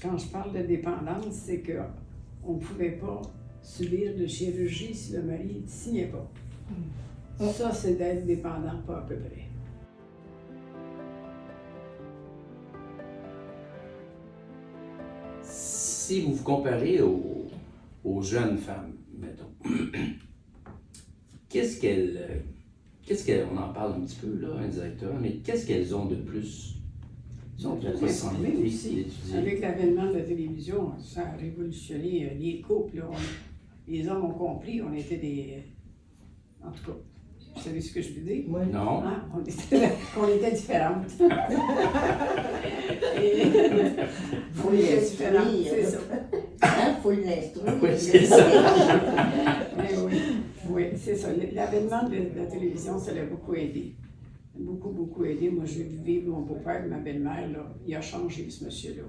Quand je parle de dépendance, c'est qu'on ne pouvait pas subir de chirurgie si le mari ne signait pas. Ça, c'est d'être dépendant, pas à peu près. Si vous vous comparez aux jeunes femmes, mettons, on en parle un petit peu là, indirectement, mais qu'est-ce qu'elles ont de plus? Ils sont très informés aussi. Avec l'avènement de la télévision, ça a révolutionné les couples. Là. Les hommes ont compris, on était des... En tout cas, vous savez ce que je veux dire? Oui. Non. Hein? On était différentes. Faut l'instruire. C'est ça. Hein? Faut l'instruire. Oui, c'est ça. Oui, c'est ça. L'avènement de la télévision, ça l'a beaucoup aidé. Beaucoup aidé. Moi, je vais vivre mon beau-père et ma belle-mère, là. Il a changé, ce monsieur-là.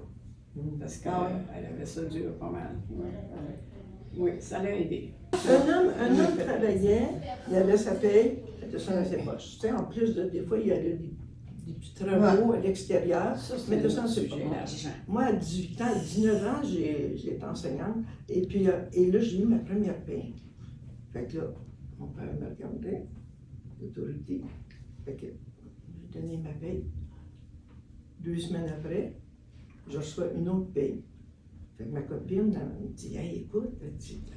Parce qu'elle avait ça dur pas mal. Oui, ça l'a aidé. Un homme travaillait, il avait sa paye, c'était ça dans ses poches. Tu sais, en plus, des fois, il y avait des petits travaux à l'extérieur, mais de ça, c'est pas bon. Moi, à 18 ans, à 19 ans, j'étais enseignante, et puis, et là, j'ai eu ma première paye. Fait que là, mon père me regardait, l'autorité. Fait que j'ai donné ma paye. 2 semaines après, je reçois une autre paye. Fait que ma copine elle me dit, hey, écoute,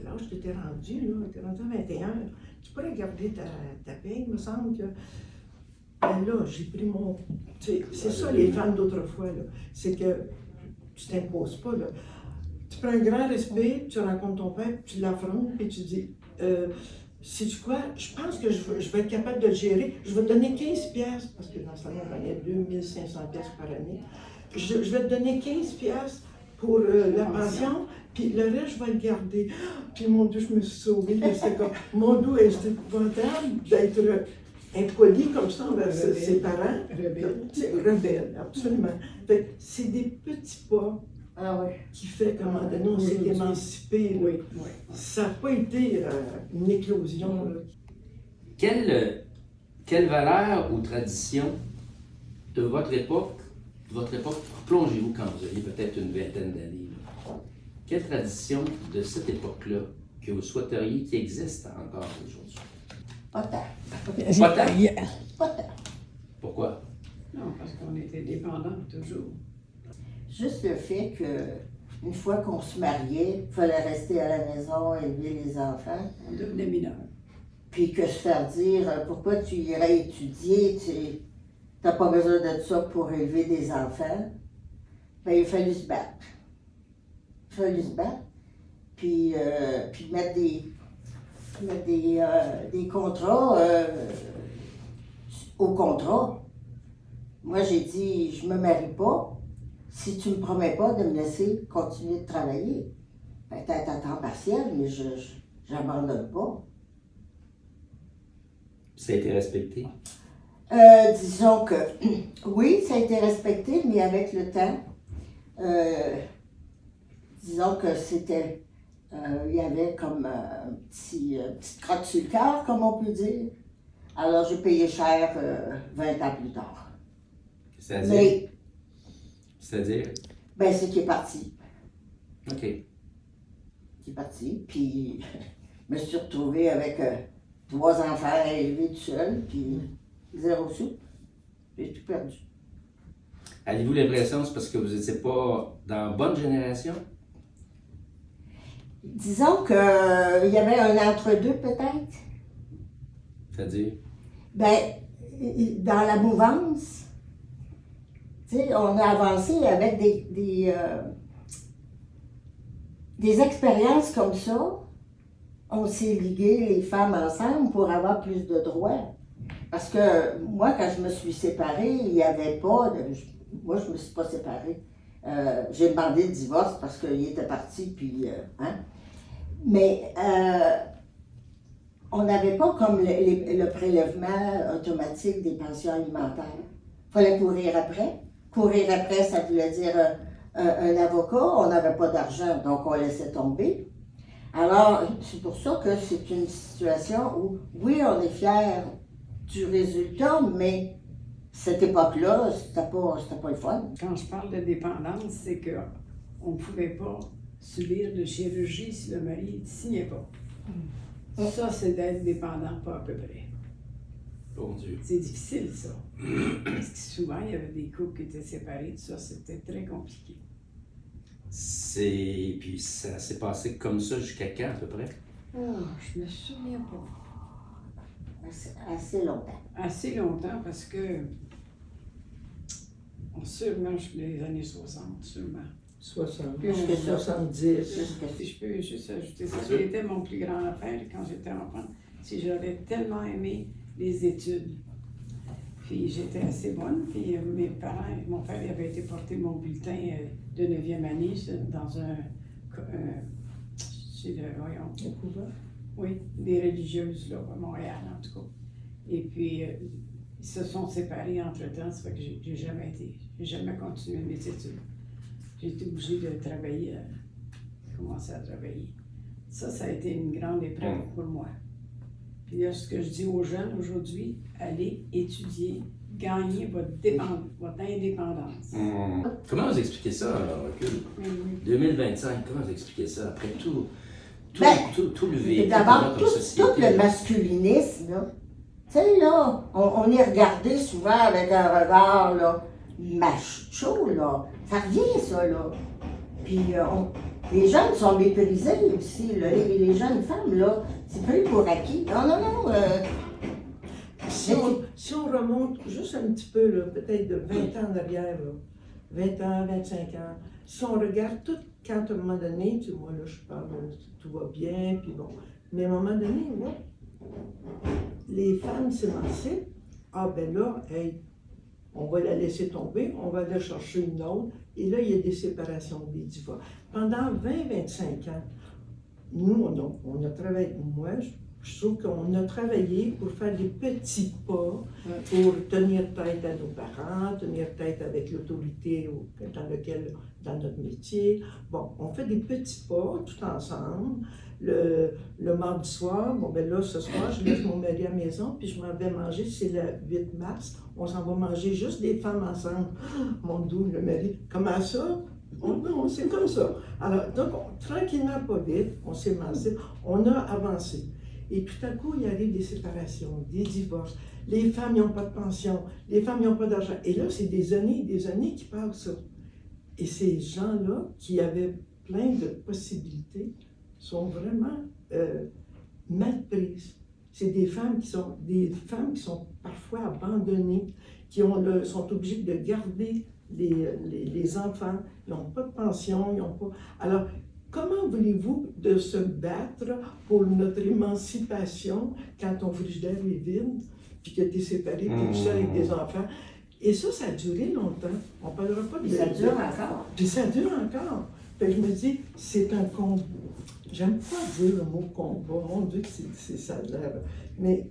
l'âge que t'es rendu, là, t'es rendu à 21, tu pourrais garder ta paye, il me semble que. Ben là, j'ai pris mon. C'est ça les femmes d'autrefois, là. C'est que tu t'imposes pas, là. Tu prends un grand respect, tu rencontres ton père, tu l'affrontes, puis tu dis, sais-tu quoi, je pense que je vais être capable de le gérer. Je vais te donner 15 piastres, parce que dans ce temps-là, on gagnait 2500 piastres par année. Je vais te donner 15 piastres pour la pension, puis le reste, je vais le garder. Puis mon Dieu, je me suis sauvée. C'est comme, mon Dieu, est-ce épouvantable d'être impoli comme ça envers ses parents? Rebelle, absolument. C'est des petits pas qui fait qu'à un moment donné, on s'est émancipé. Oui. Ça n'a pas été une éclosion. Là. Quelle valeur ou tradition de votre époque, plongez-vous quand vous aviez peut-être une vingtaine d'années? Quelle tradition de cette époque-là que vous souhaiteriez qui existe encore aujourd'hui? Pas tant. Pas tant? Pas tant. Pourquoi? Non, parce qu'on était dépendants toujours. Juste le fait que une fois qu'on se mariait, il fallait rester à la maison, élever les enfants. On devenait mineurs. Puis que se faire dire pourquoi tu irais étudier, tu n'as pas besoin de ça pour élever des enfants. Ben, il a fallu se battre. Puis mettre des contrats au contrat. Moi, j'ai dit, je me marie pas si tu me promets pas de me laisser continuer de travailler. Peut-être à temps partiel, mais je n'abandonne pas. Ça a été respecté? Disons que oui, ça a été respecté, mais avec le temps, disons que c'était, il y avait comme une petite crotte sur le cœur, comme on peut dire. Alors j'ai payé cher 20 ans plus tard. C'est-à-dire? Ben c'est qu'il est parti. OK. Il est parti, puis je me suis retrouvée avec 3 enfants à élever tout seul, puis 0 sou. J'ai tout perdu. Avez-vous l'impression que c'est parce que vous n'étiez pas dans la bonne génération? Disons qu'il y avait un entre-deux peut-être. C'est-à-dire? Ben, dans la mouvance, tu sais, on a avancé avec des expériences comme ça. On s'est ligués, les femmes, ensemble pour avoir plus de droits. Parce que moi, quand je me suis séparée, il n'y avait pas de... Moi, je ne me suis pas séparée. J'ai demandé le divorce parce qu'il était parti, puis... Mais on n'avait pas comme le prélèvement automatique des pensions alimentaires. Il fallait courir après. Courir après, ça voulait dire un avocat. On n'avait pas d'argent, donc on laissait tomber. Alors, c'est pour ça que c'est une situation où, oui, on est fiers du résultat, mais cette époque-là, c'était pas le fun. Quand je parle de dépendance, c'est que on ne pouvait pas subir de chirurgie si le mari ne signait pas. Ça, c'est d'être dépendant, pas à peu près. Bon Dieu. C'est difficile, ça. Parce que souvent, il y avait des couples qui étaient séparés, tout ça, c'était très compliqué. Puis ça s'est passé comme ça jusqu'à quand, à peu près? Oh, je me souviens pas. Assez longtemps. Assez longtemps, parce que sûrement les années 60, sûrement. 60, Plus que ça. 70. Si je peux juste ajouter ça, Bien sûr. c'était mon plus grand affaire quand j'étais enfant. Si j'aurais tellement aimé les études. Puis j'étais assez bonne, puis mes parents, mon père il avait été porter mon bulletin de 9e année dans Un couvent. oui, des religieuses là, à Montréal en tout cas. Et puis ils se sont séparés entre-temps, ça fait que j'ai jamais continué mes études. J'ai été obligée de travailler, commencer à travailler. Ça a été une grande épreuve pour moi. Puis là, ce que je dis aux jeunes aujourd'hui, allez étudier, gagner votre indépendance. Comment vous expliquez ça, recul? Oui. 2025, comment vous expliquez ça après tout Ben, le véhicule D'abord, comme société? tout le masculinisme, là. Tu sais, là, on est regardé souvent avec un regard, là, macho, là. Ça revient, ça, là. Puis, les jeunes sont méprisés aussi, là. Les jeunes femmes, là, c'est pris pour acquis. Non. Si on remonte juste un petit peu, là, peut-être de 20 ans en arrière, là, 20 ans, 25 ans, si on regarde tout, quand à un moment donné, tu sais, moi là je parle, tout va bien, puis bon, mais à un moment donné, là, les femmes s'émancipent, ah ben là, hey, on va la laisser tomber, on va aller chercher une autre, et là il y a des séparations, des divorces. Pendant 20-25 ans, nous, on a travaillé, moi, je trouve qu'on a travaillé pour faire des petits pas, pour tenir tête à nos parents, tenir tête avec l'autorité dans notre métier. Bon, on fait des petits pas tout ensemble. Le mardi soir, bon ben là, ce soir, je laisse mon mari à la maison, puis je m'en vais manger, c'est le 8 mars, on s'en va manger juste des femmes ensemble. Mon doux, le mari, comment ça? Non, c'est comme ça. Alors, donc, tranquillement, pas vite, on s'émancipe, on a avancé. Et tout à coup, il arrive des séparations, des divorces. Les femmes n'ont pas de pension, les femmes n'ont pas d'argent. Et là, c'est des années qui passent ça. Et ces gens-là, qui avaient plein de possibilités, sont vraiment mal prises. C'est des femmes qui sont parfois abandonnées, qui sont obligées de garder les enfants, ils n'ont pas de pension, ils n'ont pas... Alors, comment voulez-vous de se battre pour notre émancipation quand ton frigidaire est vide, puis que tu es séparé, puis tu es seul avec des enfants? Et ça a duré longtemps. On ne parlera pas de... ça dure encore. Puis ça dure encore. Fait que je me dis, c'est un combat. J'aime pas dire le mot combat, mon Dieu que ça a l'air. Mais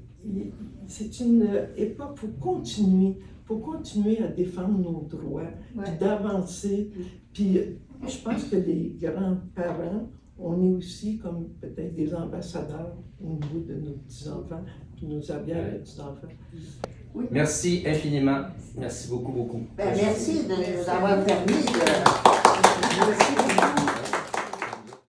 c'est une époque, il faut continuer à défendre nos droits, puis d'avancer. Puis je pense que les grands-parents, on est aussi comme peut-être des ambassadeurs au niveau de nos petits-enfants, puis nos arrière-petits-enfants. Oui. Merci infiniment. Merci beaucoup. Ben, merci de nous avoir permis de... Merci beaucoup.